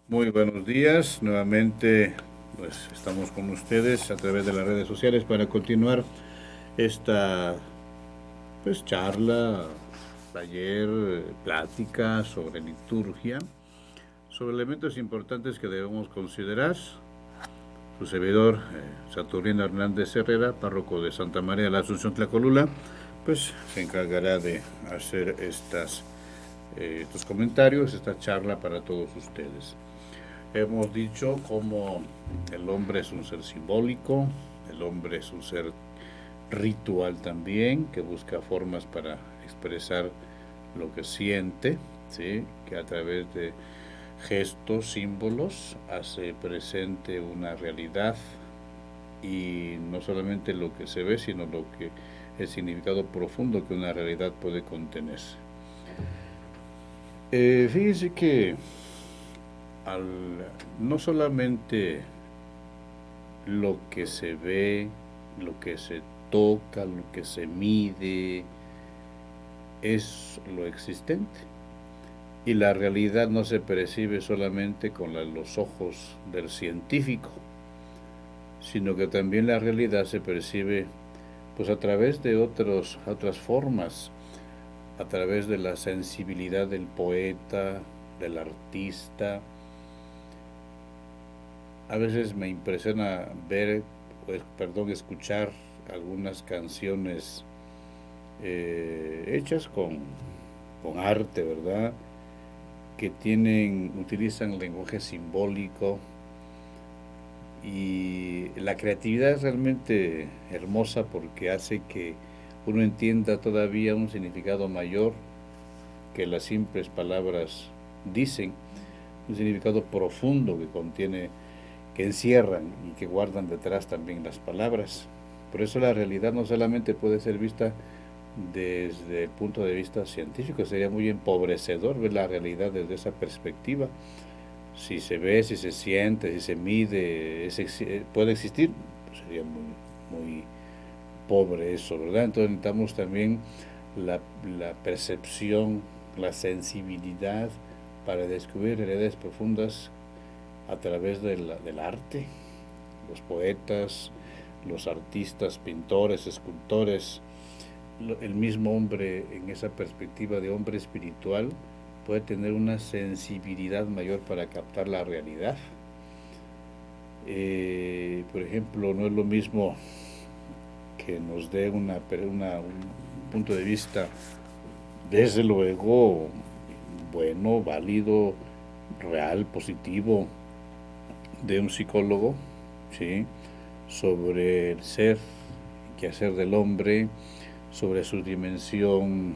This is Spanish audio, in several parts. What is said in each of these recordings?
Muy buenos días, nuevamente pues estamos con ustedes a través de las redes sociales para continuar esta charla, taller, plática sobre liturgia, sobre elementos importantes que debemos considerar. Su servidor, Saturnino Hernández Herrera, párroco de Santa María de la Asunción Tlacolula, pues se encargará de hacer estos comentarios, esta charla para todos ustedes. Hemos dicho cómo el hombre es un ser simbólico, el hombre es un ser ritual también, que busca formas para expresar lo que siente, ¿sí? Que a través de gestos, símbolos, hace presente una realidad y no solamente lo que se ve, sino lo que el significado profundo que una realidad puede contener. Fíjense que al, no solamente lo que se ve, lo que se toca, lo que se mide, es lo existente. Y la realidad no se percibe solamente con los ojos del científico, sino que también la realidad se percibe pues a través de otras formas, a través de la sensibilidad del poeta, del artista. A veces me impresiona ver, escuchar algunas canciones hechas con arte, ¿verdad? Que utilizan lenguaje simbólico y la creatividad es realmente hermosa porque hace que uno entienda todavía un significado mayor que las simples palabras dicen, un significado profundo que encierran y que guardan detrás también las palabras. Por eso la realidad no solamente puede ser vista desde el punto de vista científico, sería muy empobrecedor ver la realidad desde esa perspectiva. Si se ve, si se siente, si se mide, puede existir, pues sería muy pobre eso, ¿verdad? Entonces necesitamos también la percepción, la sensibilidad para descubrir realidades profundas a través del arte. Los poetas, los artistas, pintores, escultores, el mismo hombre en esa perspectiva de hombre espiritual puede tener una sensibilidad mayor para captar la realidad. Por ejemplo, no es lo mismo que nos dé un punto de vista, desde luego, bueno, válido, real, positivo, de un psicólogo, ¿sí? Sobre el ser, qué hacer del hombre, sobre su dimensión,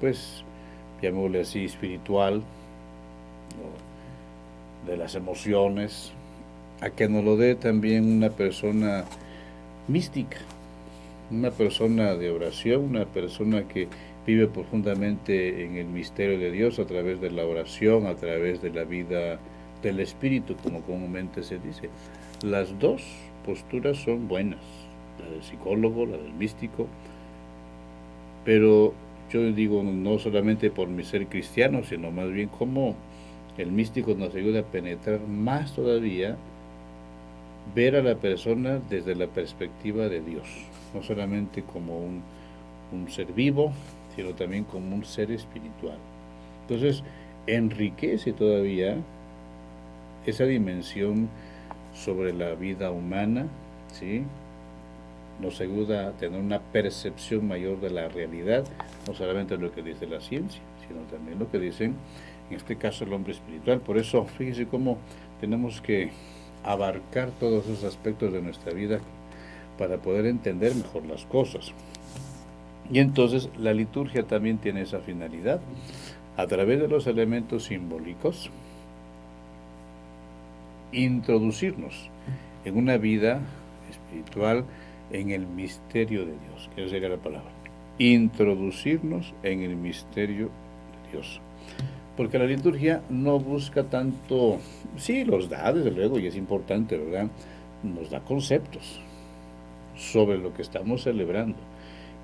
pues, llamémosle así, espiritual, ¿no? De las emociones, a que nos lo dé también una persona mística, una persona de oración, una persona que vive profundamente en el misterio de Dios a través de la oración, a través de la vida del espíritu, como comúnmente se dice. Las dos posturas son buenas, la del psicólogo, la del místico, pero yo digo no solamente por mi ser cristiano, sino más bien como el místico nos ayuda a penetrar más todavía, ver a la persona desde la perspectiva de Dios, no solamente como un ser vivo, sino también como un ser espiritual. Entonces, enriquece todavía esa dimensión sobre la vida humana, ¿sí? Nos ayuda a tener una percepción mayor de la realidad, no solamente lo que dice la ciencia, sino también lo que dicen, en este caso, el hombre espiritual. Por eso, fíjese cómo tenemos que abarcar todos esos aspectos de nuestra vida para poder entender mejor las cosas. Y entonces la liturgia también tiene esa finalidad, a través de los elementos simbólicos, introducirnos en una vida espiritual en el misterio de Dios. Esa sería la palabra. Introducirnos en el misterio de Dios. Porque la liturgia no busca tanto, sí, los da, desde luego, y es importante, ¿verdad? Nos da conceptos sobre lo que estamos celebrando.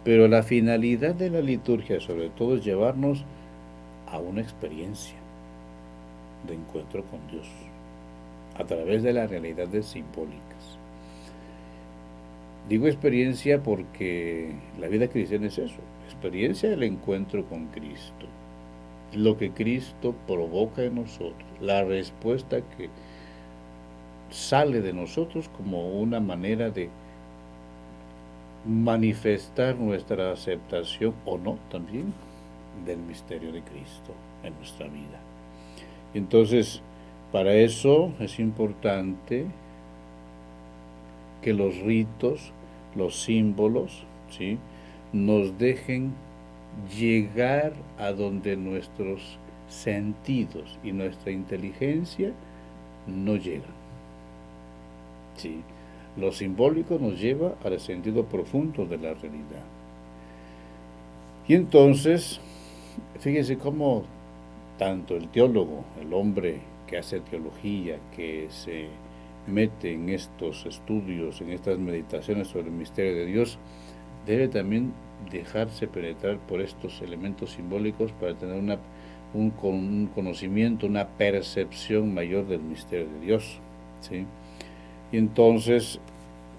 Pero la finalidad de la liturgia, sobre todo, es llevarnos a una experiencia. de encuentro con Dios, a través de las realidades simbólicas. Digo experiencia porque la vida cristiana es eso, experiencia del encuentro con Cristo, lo que Cristo provoca en nosotros, la respuesta que sale de nosotros como una manera de manifestar nuestra aceptación o no también del misterio de Cristo en nuestra vida. Entonces, para eso es importante que los ritos, los símbolos, ¿sí?, nos dejen llegar a donde nuestros sentidos y nuestra inteligencia no llegan. ¿Sí? Lo simbólico nos lleva al sentido profundo de la realidad. Y entonces, fíjense cómo tanto el teólogo, el hombre que hace teología, que se mete en estos estudios, en estas meditaciones sobre el misterio de Dios, debe también dejarse penetrar por estos elementos simbólicos para tener un conocimiento, una percepción mayor del misterio de Dios, ¿sí? Y entonces,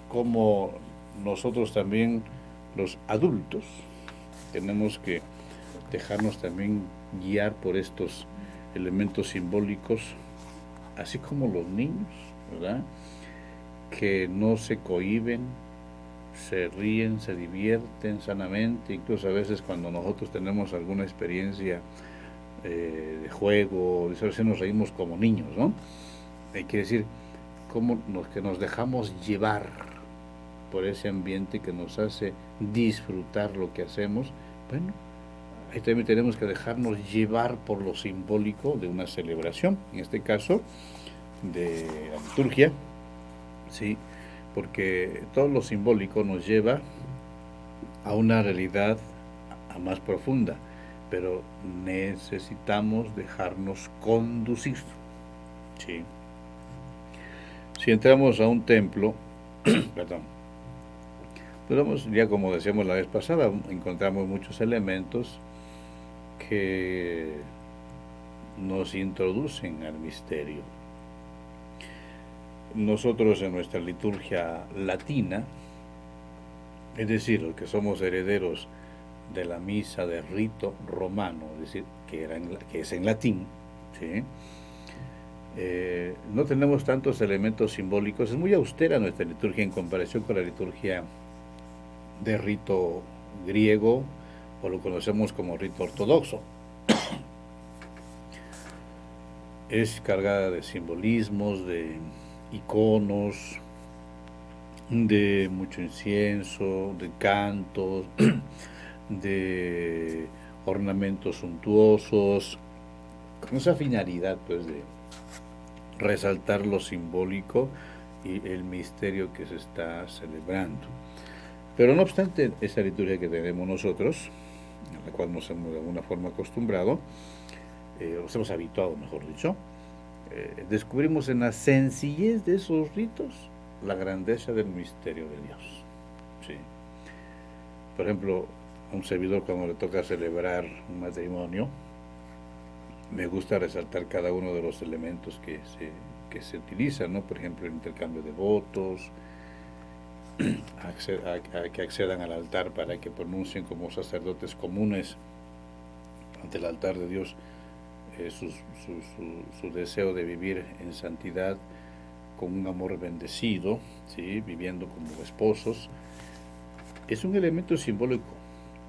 como nosotros también, los adultos, tenemos que dejarnos también guiar por estos elementos simbólicos, así como los niños, ¿verdad?, que no se cohíben, se ríen, se divierten sanamente, incluso a veces cuando nosotros tenemos alguna experiencia de juego, a veces nos reímos como niños, ¿no? Hay que decir, que nos dejamos llevar por ese ambiente que nos hace disfrutar lo que hacemos. Bueno, ahí también tenemos que dejarnos llevar por lo simbólico de una celebración, en este caso de la liturgia, ¿sí?, porque todo lo simbólico nos lleva a una realidad más profunda, pero necesitamos dejarnos conducir, ¿sí? Si entramos a un templo, perdón, pues ya como decíamos la vez pasada, encontramos muchos elementos que nos introducen al misterio. Nosotros en nuestra liturgia latina, es decir, los que somos herederos de la misa de rito romano, es decir, que es en latín, ¿sí?, no tenemos tantos elementos simbólicos. Es muy austera nuestra liturgia en comparación con la liturgia de rito griego, o lo conocemos como rito ortodoxo. Es cargada de simbolismos, de iconos, de mucho incienso, de cantos, de ornamentos suntuosos, con esa finalidad, pues, de resaltar lo simbólico y el misterio que se está celebrando. Pero no obstante, esa liturgia que tenemos nosotros, a la cual nos hemos de alguna forma acostumbrado, nos hemos habituado, mejor dicho, descubrimos en la sencillez de esos ritos la grandeza del misterio de Dios, ¿sí? Por ejemplo, a un servidor, cuando le toca celebrar un matrimonio, me gusta resaltar cada uno de los elementos que se utilizan, ¿no? Por ejemplo, el intercambio de votos, que accedan al altar para que pronuncien como sacerdotes comunes ante el altar de Dios su deseo de vivir en santidad con un amor bendecido, ¿sí?, viviendo como esposos. Es un elemento simbólico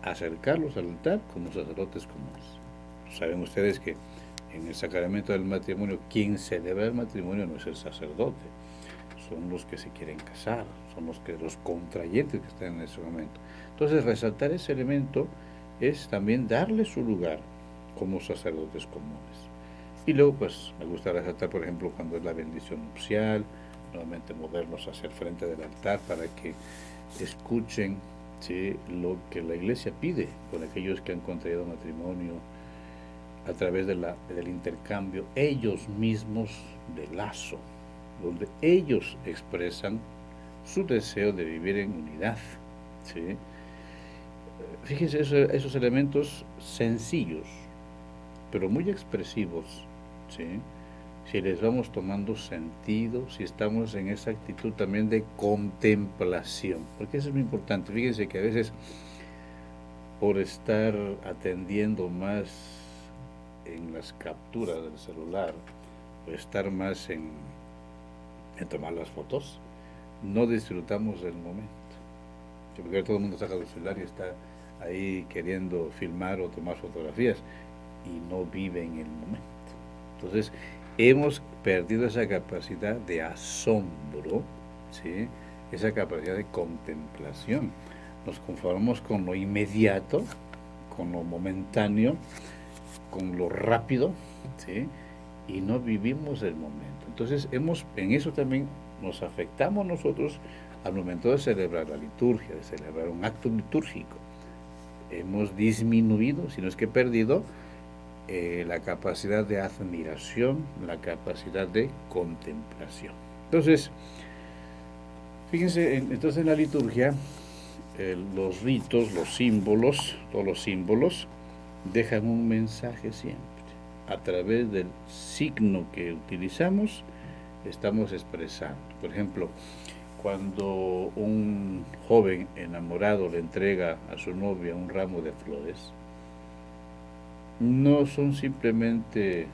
acercarlos al altar como sacerdotes comunes. Saben ustedes que en el sacramento del matrimonio, quien celebra el matrimonio no es el sacerdote, son los que se quieren casar, son los contrayentes que están en ese momento. Entonces, resaltar ese elemento es también darle su lugar como sacerdotes comunes. Y luego, pues, me gusta resaltar, por ejemplo, cuando es la bendición nupcial, nuevamente movernos hacia el frente del altar para que escuchen, ¿sí?, lo que la Iglesia pide con aquellos que han contraído matrimonio a través del intercambio ellos mismos de lazo, donde ellos expresan su deseo de vivir en unidad, ¿sí? Fíjense esos elementos sencillos, pero muy expresivos, ¿sí?, si les vamos tomando sentido, si estamos en esa actitud también de contemplación, porque eso es muy importante. Fíjense que a veces por estar atendiendo más en las capturas del celular, o estar más en tomar las fotos, no disfrutamos del momento. Porque todo el mundo saca el celular y está ahí queriendo filmar o tomar fotografías y no vive en el momento. Entonces, hemos perdido esa capacidad de asombro, ¿sí? Esa capacidad de contemplación. Nos conformamos con lo inmediato, con lo momentáneo, con lo rápido, ¿sí? Y no vivimos el momento. Entonces, en eso también nos afectamos nosotros al momento de celebrar la liturgia, de celebrar un acto litúrgico. Hemos disminuido, si no es que perdido, la capacidad de admiración, la capacidad de contemplación. Entonces, fíjense, entonces en la liturgia, los ritos, los símbolos, todos los símbolos, dejan un mensaje siempre. A través del signo que utilizamos, estamos expresando. Por ejemplo, cuando un joven enamorado le entrega a su novia un ramo de flores, no son simplemente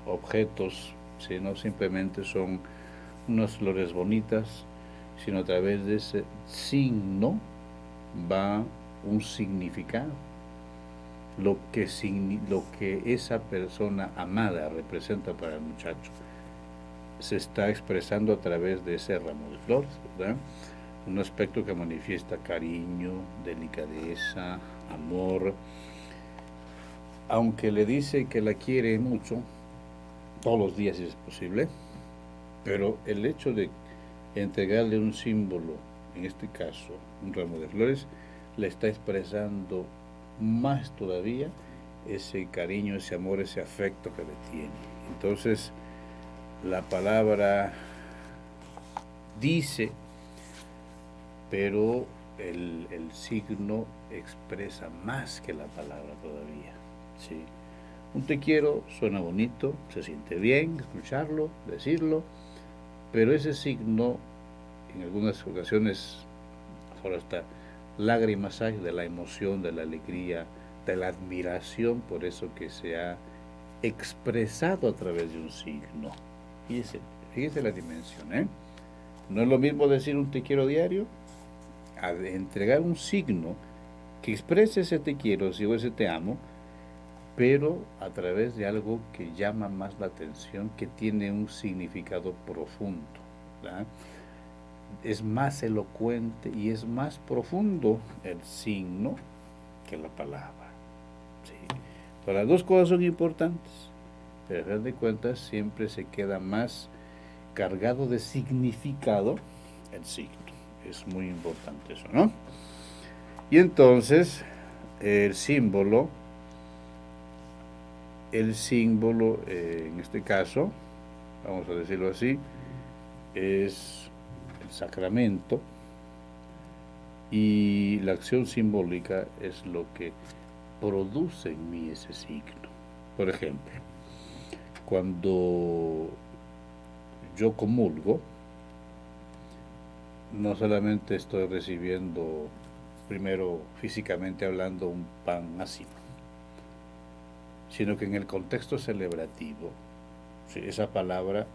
objetos, sino simplemente son unas flores bonitas, sino a través de ese signo va un significado. Lo que esa persona amada representa para el muchacho se está expresando a través de ese ramo de flores, ¿verdad? Un aspecto que manifiesta cariño, delicadeza, amor. Aunque le dice que la quiere mucho, todos los días si es posible, pero el hecho de entregarle un símbolo, en este caso un ramo de flores, le está expresando más todavía ese cariño, ese amor, ese afecto que le tiene. Entonces, la palabra dice, pero el signo expresa más que la palabra todavía, ¿sí? Un te quiero suena bonito, se siente bien escucharlo, decirlo, pero ese signo en algunas ocasiones solo hasta lágrimas hay de la emoción, de la alegría, de la admiración por eso que se ha expresado a través de un signo. Fíjese la dimensión, ¿eh? No es lo mismo decir un te quiero diario a entregar un signo que exprese ese te quiero, o ese te amo, pero a través de algo que llama más la atención, que tiene un significado profundo, ¿verdad? Es más elocuente y es más profundo el signo que la palabra. Sí. Pero las dos cosas son importantes, pero a fin de cuentas siempre se queda más cargado de significado el signo. Es muy importante eso, ¿no? Y entonces el símbolo, en este caso, vamos a decirlo así, es el sacramento, y la acción simbólica es lo que produce en mí ese signo. Por ejemplo, cuando yo comulgo, no solamente estoy recibiendo, primero físicamente hablando, un pan así, sino que en el contexto celebrativo, esa palabra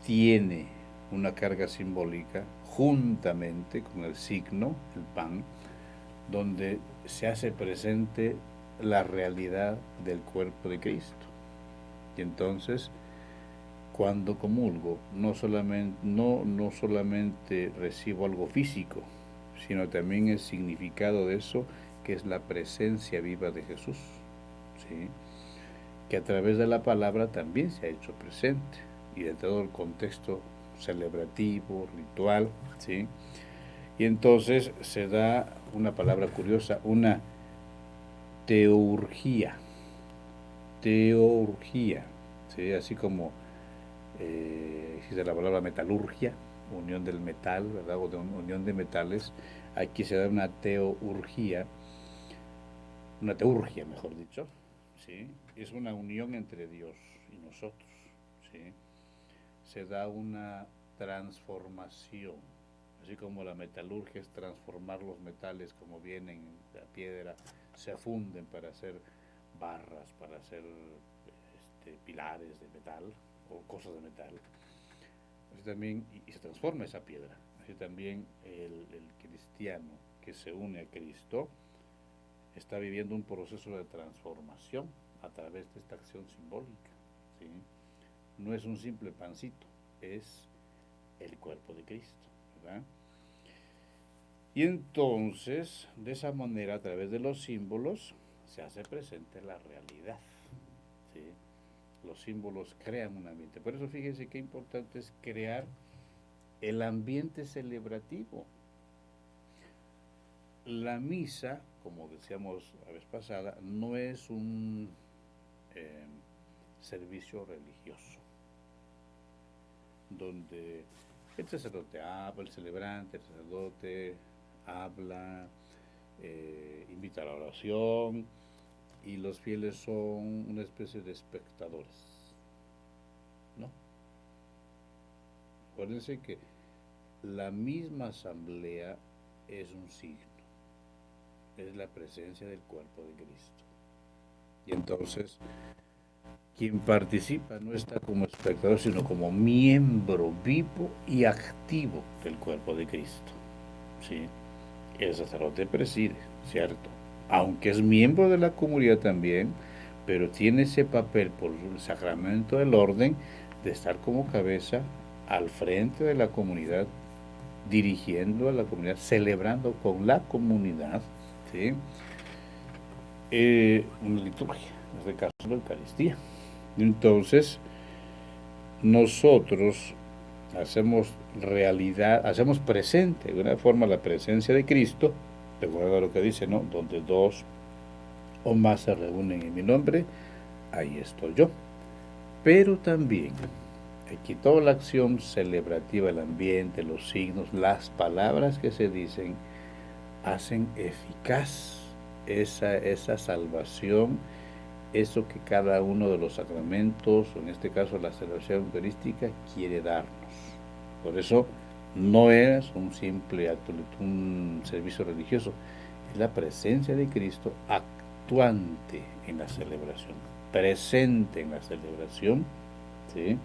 tiene una carga simbólica juntamente con el signo, el pan, donde se hace presente la realidad del cuerpo de Cristo. Y entonces, cuando comulgo, no solamente recibo algo físico, sino también el significado de eso, que es la presencia viva de Jesús, ¿sí? Que a través de la palabra también se ha hecho presente, y de todo el contexto celebrativo, ritual, ¿sí? Y entonces se da una palabra curiosa, una teurgia, ¿sí? Así como existe la palabra metalurgia, unión del metal, ¿verdad? O de unión de metales. Aquí se da una teurgia, mejor dicho, ¿sí? Es una unión entre Dios y nosotros. ¿sí? Se da una transformación, así como la metalurgia es transformar los metales como vienen, la piedra, se funden para hacer barras, para hacer pilares de metal o cosas de metal. Así también, y se transforma esa piedra. Así también el cristiano que se une a Cristo está viviendo un proceso de transformación a través de esta acción simbólica, ¿sí? No es un simple pancito, es el cuerpo de Cristo, ¿verdad? Y entonces, de esa manera, a través de los símbolos, se hace presente la realidad, ¿sí? Los símbolos crean un ambiente. Por eso fíjense qué importante es crear el ambiente celebrativo. La misa, como decíamos la vez pasada, no es un servicio religioso, donde el sacerdote habla, el celebrante, el sacerdote habla, invita a la oración, y los fieles son una especie de espectadores, ¿no? Acuérdense que la misma asamblea es un signo, es la presencia del cuerpo de Cristo. Y entonces, quien participa no está como espectador, sino como miembro vivo y activo del cuerpo de Cristo, ¿sí? El sacerdote preside, ¿cierto? Aunque es miembro de la comunidad también, pero tiene ese papel por el sacramento del orden de estar como cabeza al frente de la comunidad, dirigiendo a la comunidad, celebrando con la comunidad, ¿sí? Una liturgia, en este caso la Eucaristía. Entonces, nosotros hacemos realidad, hacemos presente de una forma la presencia de Cristo, recuerda lo que dice, ¿no? Donde dos o más se reúnen en mi nombre, ahí estoy yo. Pero también, aquí toda la acción celebrativa, el ambiente, los signos, las palabras que se dicen, hacen eficaz esa salvación, eso que cada uno de los sacramentos, o en este caso la celebración eucarística, quiere darnos. Por eso no es un simple acto, un servicio religioso, es la presencia de Cristo actuante en la celebración, presente en la celebración, ¿sí?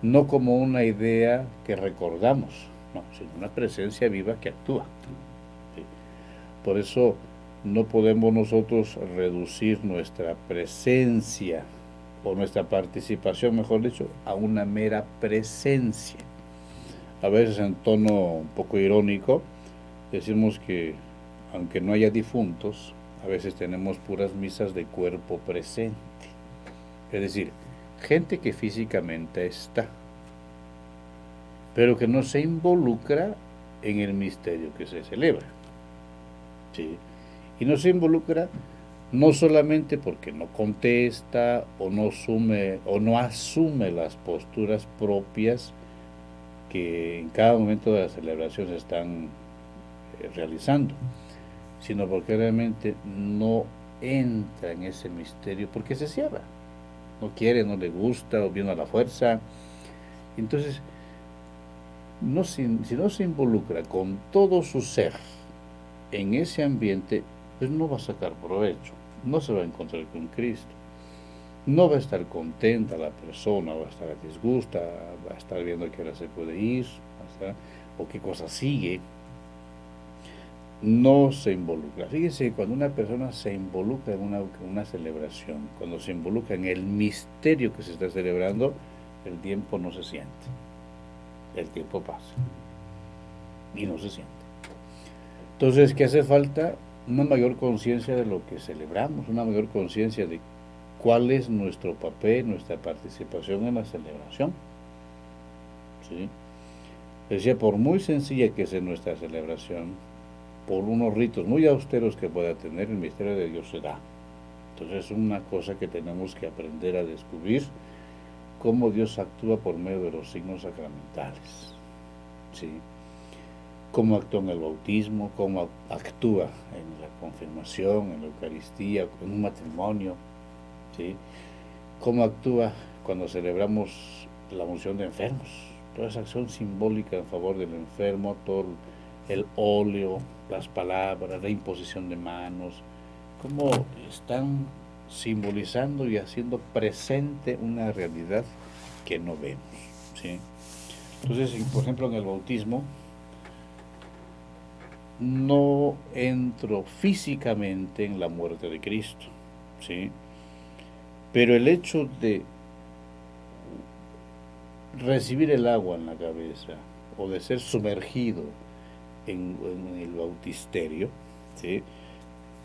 No como una idea que recordamos, no, sino una presencia viva que actúa, ¿sí? Por eso no podemos nosotros reducir nuestra presencia o nuestra participación, mejor dicho, a una mera presencia. A veces en tono un poco irónico decimos que aunque no haya difuntos, a veces tenemos puras misas de cuerpo presente. Es decir, gente que físicamente está, pero que no se involucra en el misterio que se celebra, ¿sí? Y no se involucra no solamente porque no contesta o no asume las posturas propias que en cada momento de la celebración se están realizando, sino porque realmente no entra en ese misterio porque se cierra, no quiere, no le gusta o viene a la fuerza. Entonces, si no se involucra con todo su ser en ese ambiente, pues no va a sacar provecho, no se va a encontrar con Cristo, no va a estar contenta la persona, va a estar a disgusta, va a estar viendo a qué hora se puede ir, o qué cosa sigue. No se involucra. Fíjese, cuando una persona se involucra en una celebración, cuando se involucra en el misterio que se está celebrando, el tiempo no se siente. El tiempo pasa y no se siente. Entonces, ¿qué hace falta? Una mayor conciencia de lo que celebramos, una mayor conciencia de cuál es nuestro papel, nuestra participación en la celebración, ¿sí? Decía, por muy sencilla que sea nuestra celebración, por unos ritos muy austeros que pueda tener, el misterio de Dios se da. Entonces es una cosa que tenemos que aprender a descubrir, cómo Dios actúa por medio de los signos sacramentales, ¿sí? Cómo actúa en el bautismo, cómo actúa en la confirmación, en la Eucaristía, en un matrimonio, ¿sí? Cómo actúa cuando celebramos la unción de enfermos, toda esa acción simbólica en favor del enfermo, todo el óleo, las palabras, la imposición de manos, cómo están simbolizando y haciendo presente una realidad que no vemos, ¿sí? Entonces, por ejemplo, en el bautismo, no entro físicamente en la muerte de Cristo, ¿sí? Pero el hecho de recibir el agua en la cabeza o de ser sumergido en el bautisterio, ¿sí?,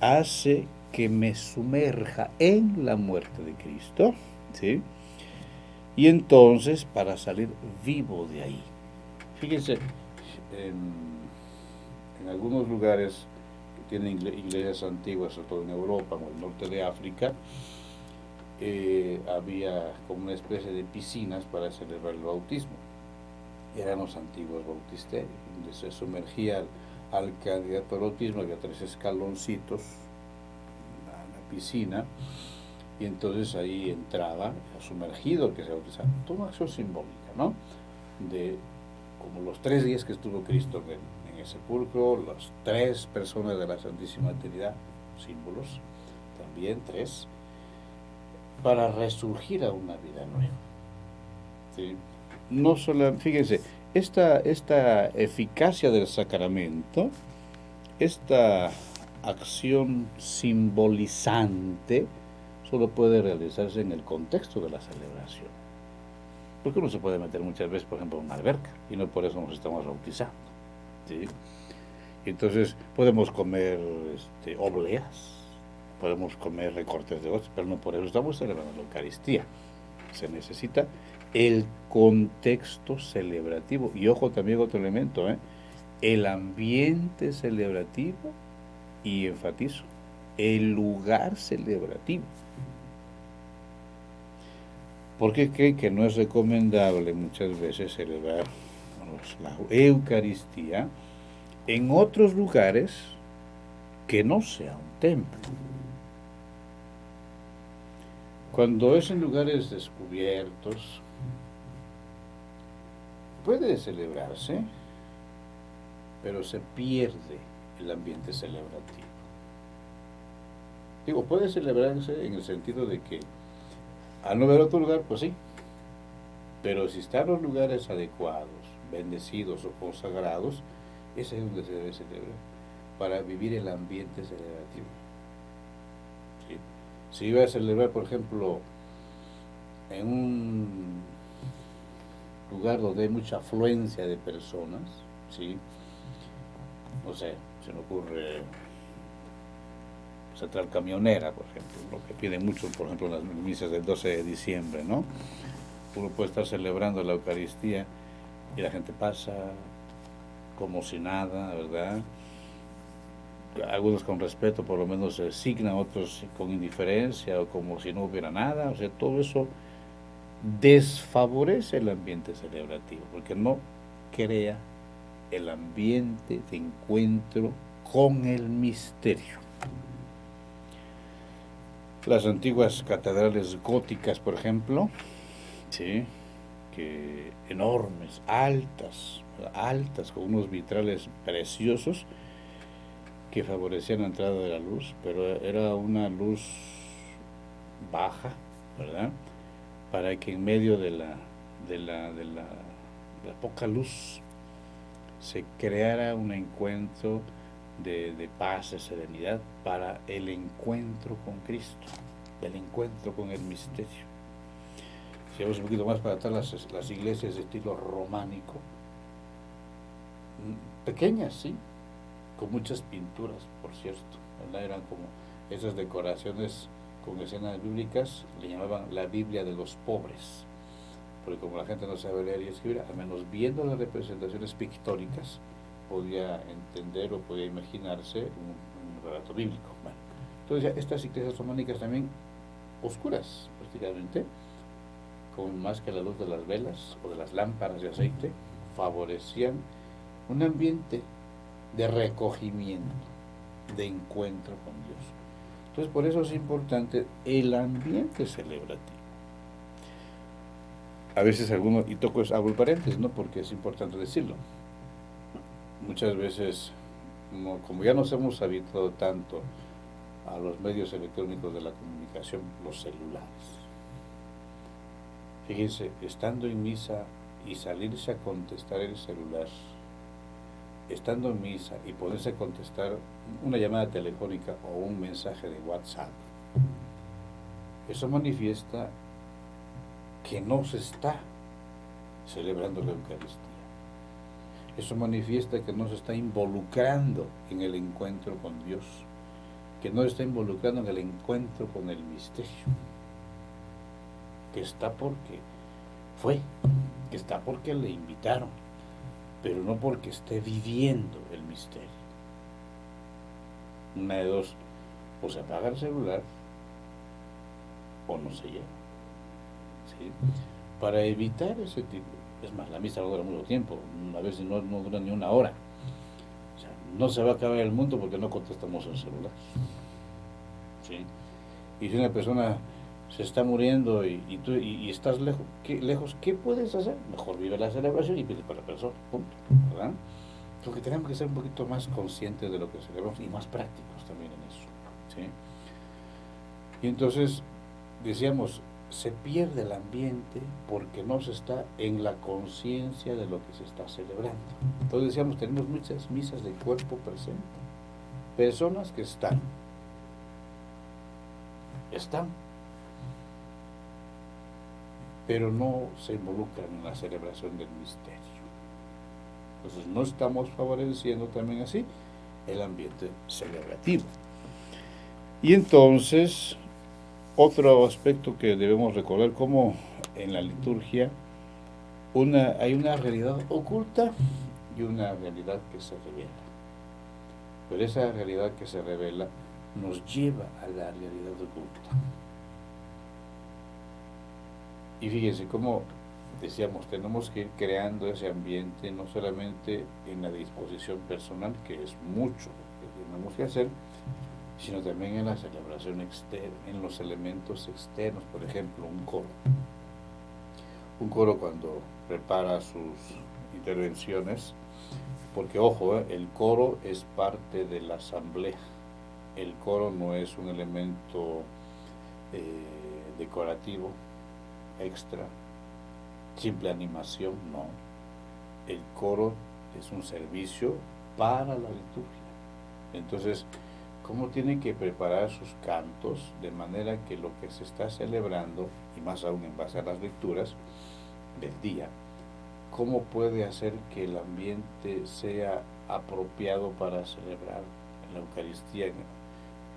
hace que me sumerja en la muerte de Cristo, ¿sí? Y entonces, para salir vivo de ahí. Fíjense, en algunos lugares que tienen iglesias antiguas, sobre todo en Europa o en el norte de África, había como una especie de piscinas para celebrar el bautismo. Eran los antiguos bautisterios, donde se sumergía al candidato al bautismo, había 3 escaloncitos en la piscina, y entonces ahí entraba sumergido el que se bautizaba. Toda una acción simbólica, ¿no? De como los 3 días que estuvo Cristo en el sepulcro, las 3 personas de la Santísima Trinidad, símbolos, también 3, para resurgir a una vida nueva, ¿sí? No solo, fíjense, esta eficacia del sacramento, esta acción simbolizante, solo puede realizarse en el contexto de la celebración. Porque uno se puede meter muchas veces, por ejemplo, en una alberca, y no por eso nos estamos bautizando, ¿sí? Entonces, podemos comer obleas, podemos comer recortes de hostia, pero no por eso estamos celebrando la Eucaristía. Se necesita el contexto celebrativo. Y ojo, también otro elemento, el ambiente celebrativo, y enfatizo, el lugar celebrativo. ¿Por qué creen que no es recomendable muchas veces celebrar la Eucaristía en otros lugares que no sea un templo? Cuando es en lugares descubiertos, puede celebrarse, pero se pierde el ambiente celebrativo. Digo, puede celebrarse en el sentido de que al no ver otro lugar, pues sí, pero si están los lugares adecuados, bendecidos o consagrados, ese es donde se debe celebrar, para vivir el ambiente celebrativo, ¿sí? Si iba a celebrar, por ejemplo, en un lugar donde hay mucha afluencia de personas, ¿sí? No sé, se me ocurre Central Camionera, por ejemplo, lo que piden mucho, por ejemplo, en las misas del 12 de diciembre, ¿no? Uno puede estar celebrando la Eucaristía y la gente pasa como si nada, ¿verdad? Algunos con respeto, por lo menos se signan, otros con indiferencia o como si no hubiera nada. O sea, todo eso desfavorece el ambiente celebrativo, porque no crea el ambiente de encuentro con el misterio. Las antiguas catedrales góticas, por ejemplo, ¿sí?, que enormes, altas, con unos vitrales preciosos que favorecían la entrada de la luz, pero era una luz baja, ¿verdad?, para que en medio de la poca luz se creara un encuentro de paz, de serenidad, para el encuentro con Cristo, el encuentro con el misterio. Si vamos un poquito más para atrás, las iglesias de estilo románico, pequeñas, sí, con muchas pinturas, por cierto, ¿verdad? Eran como esas decoraciones con escenas bíblicas, le llamaban la Biblia de los pobres, porque como la gente no sabe leer y escribir, al menos viendo las representaciones pictóricas, podía entender o podía imaginarse un relato bíblico. Bueno, entonces ya estas iglesias románicas también oscuras, prácticamente, con más que la luz de las velas o de las lámparas de aceite, favorecían un ambiente de recogimiento, de encuentro con Dios. Entonces, por eso es importante el ambiente celebrativo. a veces algunos, y hago el paréntesis, ¿no? Porque es importante decirlo. Muchas veces, como ya nos hemos habituado tanto a los medios electrónicos de la comunicación, los celulares. Fíjense, estando en misa y salirse a contestar el celular, estando en misa y poderse contestar una llamada telefónica o un mensaje de WhatsApp, eso manifiesta que no se está celebrando la Eucaristía. Eso manifiesta que no se está involucrando en el encuentro con Dios, que no se está involucrando en el encuentro con el misterio, que está porque fue, que está porque le invitaron, pero no porque esté viviendo el misterio. Una de dos, o se apaga el celular o no se lleva. ¿Sí? Para evitar ese tipo, es más, la misa no dura mucho tiempo, a veces no dura ni una hora. O sea, no se va a acabar el mundo porque no contestamos el celular. ¿Sí? Y si una persona se está muriendo y estás lejos, ¿qué puedes hacer? Mejor vive la celebración y pide para la persona, punto, ¿verdad? Porque tenemos que ser un poquito más conscientes de lo que celebramos y más prácticos también en eso, ¿sí? Y entonces, decíamos, se pierde el ambiente porque no se está en la conciencia de lo que se está celebrando. Entonces decíamos, tenemos muchas misas de cuerpo presente, personas que están, pero no se involucran en la celebración del misterio. Entonces no estamos favoreciendo también así el ambiente celebrativo. Y entonces, otro aspecto que debemos recordar, como en la liturgia hay una realidad oculta y una realidad que se revela. Pero esa realidad que se revela nos lleva a la realidad oculta. Y fíjense cómo decíamos, tenemos que ir creando ese ambiente, no solamente en la disposición personal, que es mucho lo que tenemos que hacer, sino también en la celebración externa, en los elementos externos. Por ejemplo, un coro. Un coro cuando prepara sus intervenciones, porque ojo, el coro es parte de la asamblea. El coro no es un elemento decorativo, extra, simple animación, no. El coro es un servicio para la liturgia. Entonces, ¿cómo tiene que preparar sus cantos de manera que lo que se está celebrando, y más aún en base a las lecturas del día, cómo puede hacer que el ambiente sea apropiado para celebrar la Eucaristía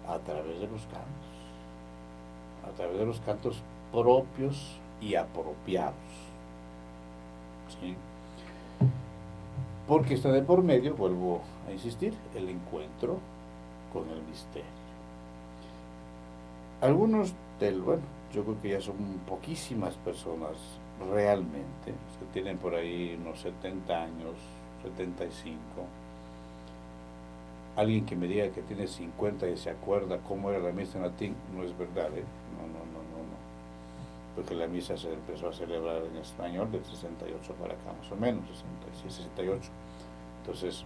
a través de los cantos? A través de los cantos propios y apropiados. ¿Sí? Porque está de por medio, vuelvo a insistir, el encuentro con el misterio. Algunos bueno, yo creo que ya son poquísimas personas realmente, que tienen por ahí unos 70 años, 75. Alguien que me diga que tiene 50 y se acuerda cómo era la misa en latín, no es verdad, ¿eh? No. Porque la misa se empezó a celebrar en español del 68 para acá, más o menos, 66, 68. Entonces,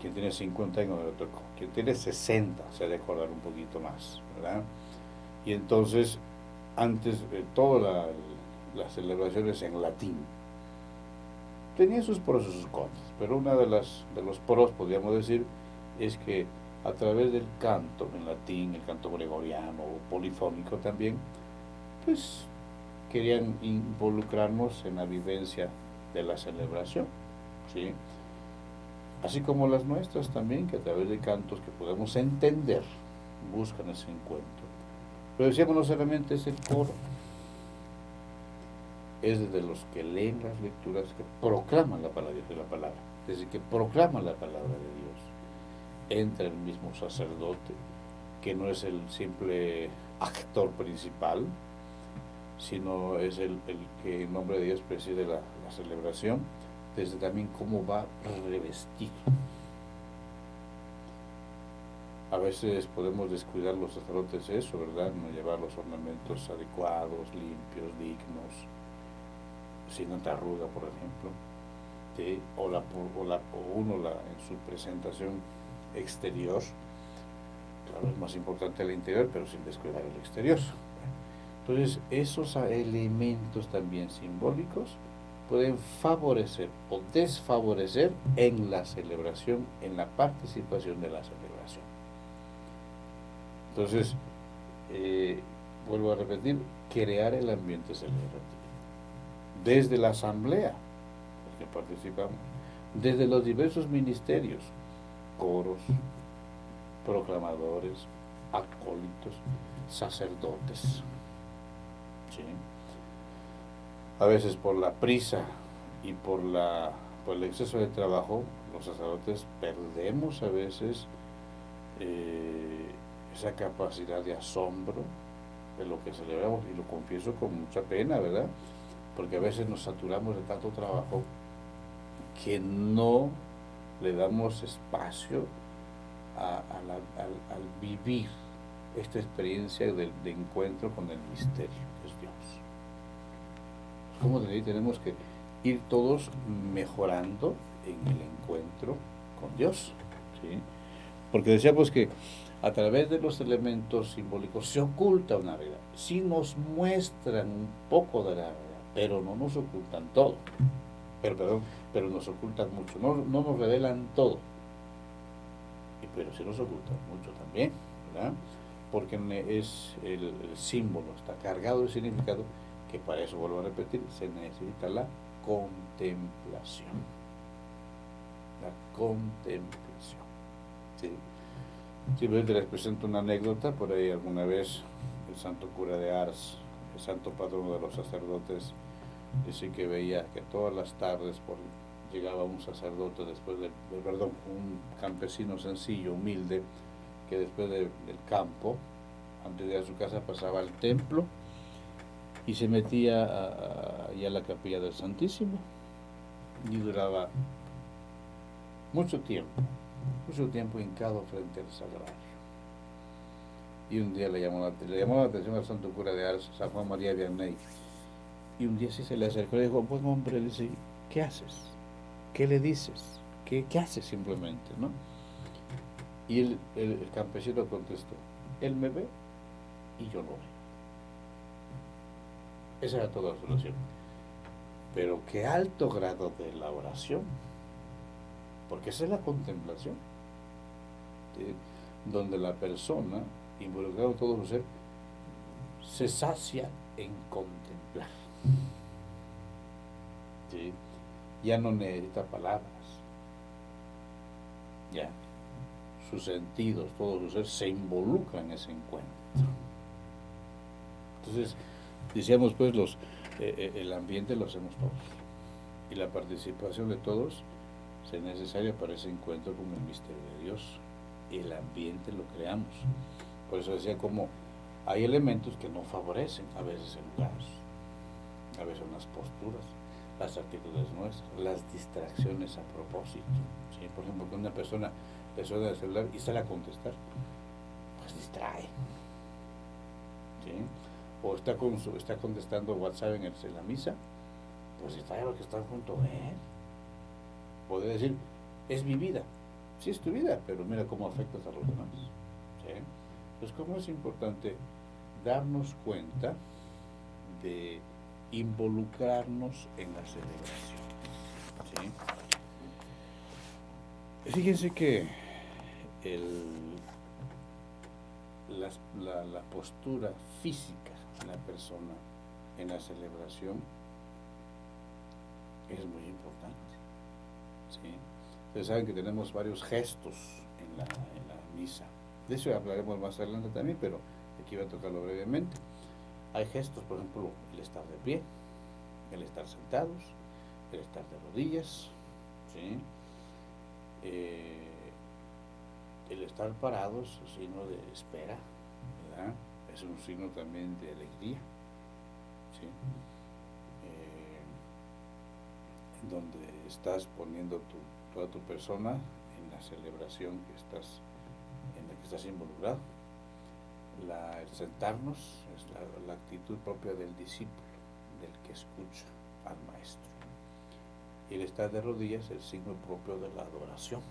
quien tiene 50 años no le tocó. Quien tiene 60 se ha de acordar un poquito más, ¿verdad? Y entonces, antes, todas las celebraciones en latín tenían sus pros y sus contras, pero una de los pros, podríamos decir, es que a través del canto en latín, el canto gregoriano o polifónico también, pues querían involucrarnos en la vivencia de la celebración, ¿sí? Así como las nuestras también, que a través de cantos que podemos entender, buscan ese encuentro. Pero decíamos, no solamente es el coro, es desde los que leen las lecturas, que proclaman la palabra de Dios, desde que proclaman la palabra de Dios, entra el mismo sacerdote, que no es el simple actor principal, sino es el que en nombre de Dios preside la celebración, desde también cómo va revestido. A veces podemos descuidar los sacerdotes eso, ¿verdad? No llevar los ornamentos adecuados, limpios, dignos. sin tanta arruga, por ejemplo, ¿sí? O uno en su presentación exterior, claro, es más importante el interior, pero sin descuidar el exterior. Entonces, esos elementos también simbólicos pueden favorecer o desfavorecer en la celebración, en la participación de la celebración. Entonces, vuelvo a repetir, crear el ambiente celebrativo. Desde la asamblea, los que participamos, desde los diversos ministerios, coros, proclamadores, acólitos, sacerdotes. ¿Sí? A veces por la prisa y por el exceso de trabajo, los sacerdotes perdemos a veces esa capacidad de asombro de lo que celebramos, y lo confieso con mucha pena, ¿verdad? Porque a veces nos saturamos de tanto trabajo que no le damos espacio al vivir esta experiencia de encuentro con el misterio que es Dios. Como tenemos que ir todos mejorando en el encuentro con Dios, ¿sí? Porque decíamos que a través de los elementos simbólicos se oculta una verdad. Sí nos muestran un poco de la verdad, pero no nos ocultan todo. Pero nos ocultan mucho. No nos revelan todo. Pero sí nos ocultan mucho también, ¿verdad? Porque es el símbolo, está cargado de significado, que para eso, vuelvo a repetir, se necesita la contemplación. La contemplación. ¿Sí? Simplemente les presento una anécdota. Por ahí alguna vez el santo cura de Ars, el santo patrono de los sacerdotes, dice que veía que todas las tardes llegaba un sacerdote después un campesino sencillo, humilde, que después del campo, antes de ir a su casa, pasaba al templo y se metía allá a la capilla del Santísimo, y duraba mucho tiempo hincado frente al sagrario. Y un día le llamó la atención al santo cura de Ars, San Juan María Vianney, y un día sí se le acercó y le dijo: buen hombre, dice, ¿qué haces? ¿Qué le dices? ¿Qué haces simplemente, no? Y el campesino contestó: él me ve y yo lo veo. Esa era toda la solución. Pero qué alto grado de la oración, porque esa es la contemplación, ¿sí? Donde la persona, involucrado todo su ser, se sacia en contemplar, ¿sí? Ya no necesita palabras, ya sus sentidos, todo su ser se involucra en ese encuentro. Entonces, decíamos pues, el ambiente lo hacemos todos, y la participación de todos es necesaria para ese encuentro con el misterio de Dios. El ambiente lo creamos. Por eso decía, como hay elementos que no favorecen a veces el lugar, a veces las posturas, las actitudes nuestras, las distracciones a propósito, ¿sí? Por ejemplo, que una persona le suena el celular y sale a contestar, pues distrae, ¿sí? O está contestando WhatsApp en la misa, pues distrae a los que están junto a él. Puede decir: es mi vida. Sí, es tu vida, pero mira cómo afectas a los demás, ¿sí? Entonces, cómo es importante darnos cuenta de involucrarnos en la celebración, ¿sí? Fíjense que la postura física de la persona en la celebración es muy importante, ¿sí? Ustedes saben que tenemos varios gestos en la misa. De eso hablaremos más adelante también, pero aquí voy a tocarlo brevemente. Hay gestos, por ejemplo, el estar de pie, el estar sentados, el estar de rodillas, ¿sí? El estar parados es un signo de espera, ¿verdad? Es un signo también de alegría, ¿sí? Donde estás poniendo toda tu persona en la celebración en la que estás involucrado. El sentarnos es la actitud propia del discípulo, del que escucha, al Maestro. Y el estar de rodillas es el signo propio de la adoración.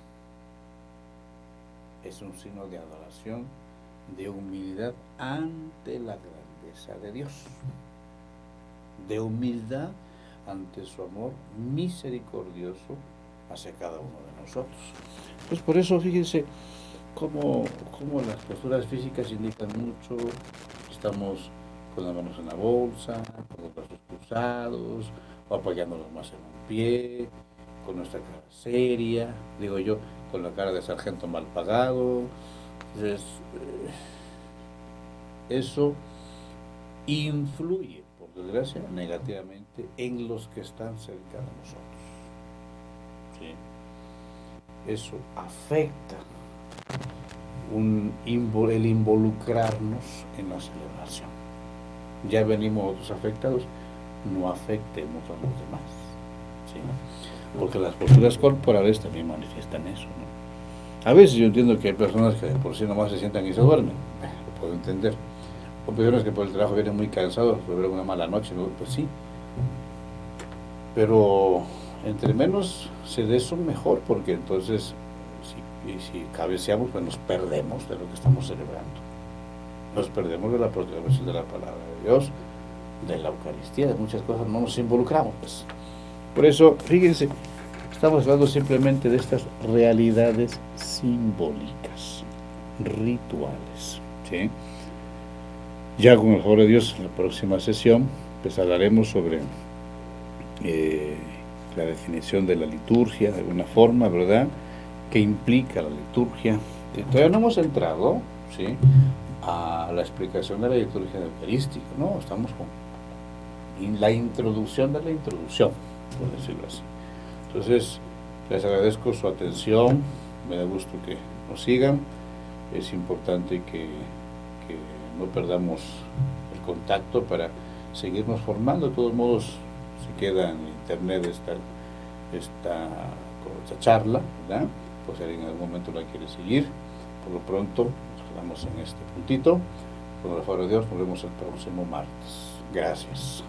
Es un signo de adoración, de humildad ante la grandeza de Dios, de humildad ante su amor misericordioso hacia cada uno de nosotros. Pues por eso fíjense cómo las posturas físicas indican mucho. Estamos con las manos en la bolsa, con los brazos cruzados, o apoyándonos más en un pie, con nuestra cara seria, digo yo, con la cara de sargento mal pagado. Entonces, eso influye, por desgracia, negativamente en los que están cerca de nosotros. ¿Sí? Eso afecta el involucrarnos en la celebración. Ya venimos otros afectados, no afectemos a los demás. ¿Sí? Porque las posturas corporales también manifiestan eso, ¿no? A veces yo entiendo que hay personas que por sí nomás se sientan y se duermen, lo puedo entender. O personas que por el trabajo vienen muy cansados, tuvieron una mala noche, ¿no? Pues sí. Pero entre menos se dé eso mejor, porque entonces si cabeceamos, pues nos perdemos de lo que estamos celebrando. Nos perdemos de la proclamación de la palabra de Dios, de la Eucaristía, de muchas cosas, no nos involucramos, pues. Por eso, fíjense, estamos hablando simplemente de estas realidades simbólicas, rituales, ¿sí? Ya con el favor de Dios, en la próxima sesión, pues hablaremos sobre la definición de la liturgia, de alguna forma, ¿verdad?, qué implica la liturgia. Todavía no hemos entrado, ¿sí?, a la explicación de la liturgia eucarística, ¿no? Estamos con la introducción de la introducción, por decirlo así. Entonces, les agradezco su atención, me da gusto que nos sigan. Es importante que no perdamos el contacto para seguirnos formando. De todos modos, si queda en internet esta charla, ¿verdad?, pues si alguien en algún momento la quiere seguir. Por lo pronto nos quedamos en este puntito. Con el favor de Dios, nos vemos el próximo martes. Gracias.